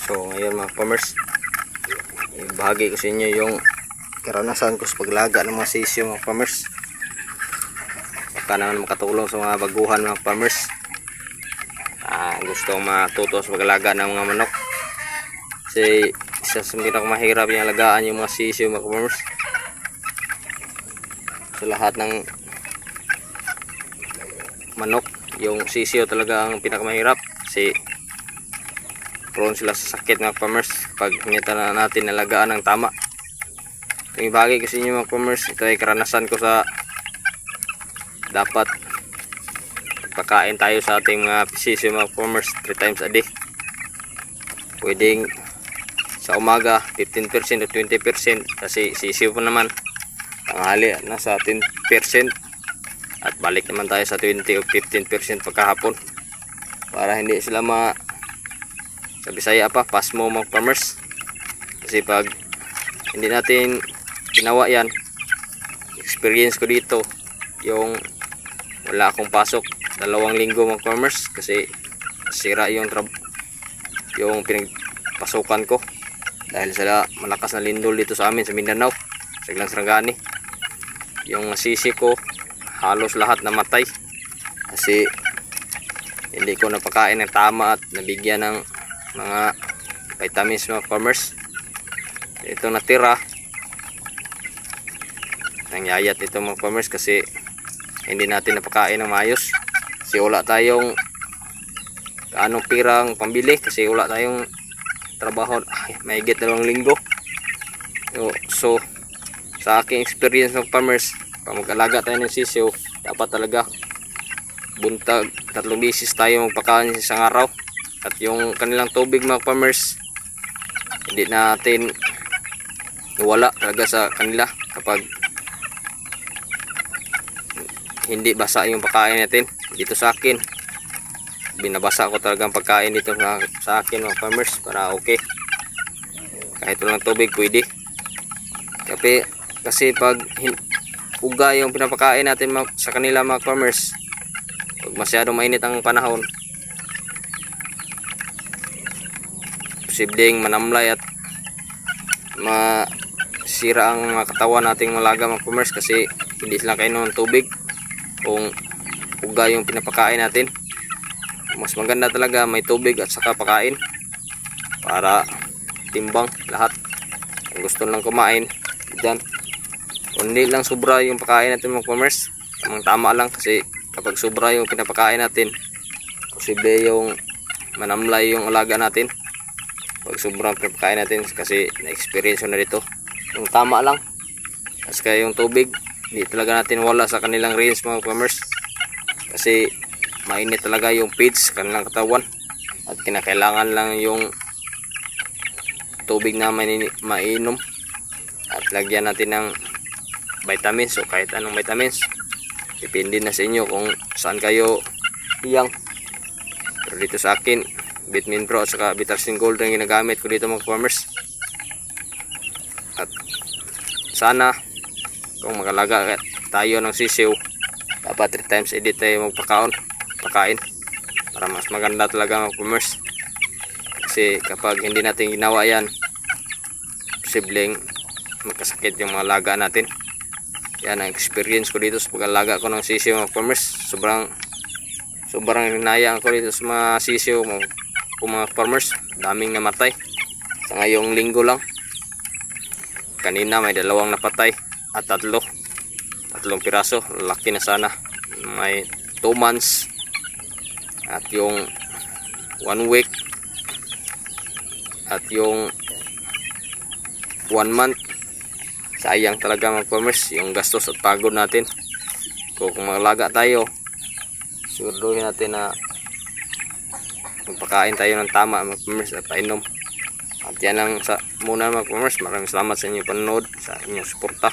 So ngayon mga farmers, ibahagi ko sa inyo yung karanasan ko sa paglaga ng mga sisyo mga farmers. Baka naman makatulong sa mga baguhan mga farmers. Gusto kong matuto sa paglaga ng mga manok. Kasi isa sa pinakamahirap yung alagaan yung mga sisyo mga farmers. Sa lahat ng manok, yung sisyo talaga ang pinakamahirap kasi prone sila sa sakit mga farmers pag hindi na natin nalagaan ng tama. Itong ibagi kasi inyo mga farmers, ito ay karanasan ko sa dapat pagpakain tayo sa ating mga sisyo mga farmers 3 times a day. Pwedeng sa umaga 15% o 20% kasi sisyo po naman tanghali nasa 10% at balik naman tayo sa 20 o 15% pagkahapon para hindi sila sa Bisaya pasmo mga farmers. Kasi pag hindi natin ginawa yan, experience ko dito yung wala akong pasok 2 linggo mga farmers kasi sira yung pinagpasukan ko dahil sa malakas na lindol dito sa amin sa Mindanao, sa Iglang Sarangani. Yung sisi ko halos lahat namatay kasi hindi ko napakain ng tama at nabigyan ng mga vitamins mga farmers. Ito natira nangyayat ito mga farmers kasi hindi natin napakain ng maayos kasi wala tayong kaanong pirang pambili kasi wala tayong trabaho mahigit 2 linggo. So sa aking experience mga farmers, pag mag-alaga tayo ng sisiyo dapat talaga buntag 3 beses tayo magpakain sa isang araw. At yung kanilang tubig mga farmers, hindi natin wala talaga sa kanila kapag hindi basa yung pagkain natin. Dito sa akin, binabasa ko talaga ang pagkain dito sa akin mga farmers para okay. Kahit walang tubig pwede. Kasi pag uga yung pinapakain natin sa kanila mga farmers, pag masyadong mainit ang panahon, posibleng manamlay at masira ang mga katawan nating malaga mga farmers kasi hindi sila kainom ng tubig kung uga yung pinapakain natin. Mas maganda talaga may tubig at saka pakain para timbang lahat. Kung gusto lang kumain dyan, hindi lang sobra yung pakain natin mga farmers, tama lang kasi kapag sobra yung pinapakain natin, posible yung manamlay yung alaga natin pag sobrang pinapakain natin kasi na-experience na dito. Yung tama lang kasi kaya yung tubig hindi talaga natin wala sa kanilang range mga farmers kasi mainit talaga yung feeds kanilang katawan at kinakailangan lang yung tubig na mainom at lagyan natin ng vitamins o kahit anong vitamins, depende na sa inyo kung saan kayo iyang. Pero dito sa akin, Vitamin Pro at saka Vitarsin Gold ang ginagamit ko dito mga farmers. At sana kung magalaga tayo ng sisiw, dapat 3 times a day tayo pakain para mas maganda talaga mga farmers. Kasi kapag hindi natin ginawa yan, posibleng magkasakit yung mga laga natin. Yan ang experience ko dito sa pag-alaga ko ng sisiw mga farmers. Sobrang hinayang ko dito sa mga sisiw mga farmers. Daming namatay sa ngayong linggo lang. Kanina may 2 napatay at 3 piraso, laki na sana. May 2 months at yung 1 week at yung 1 month. Sayang talaga mga farmers yung gastos at pagod natin. Kung maglaga tayo, siguraduhin natin na magpakain tayo ng tama mga farmers at painom. At yan lang muna mga farmers. Maraming salamat sa inyong panonood, sa inyong suporta.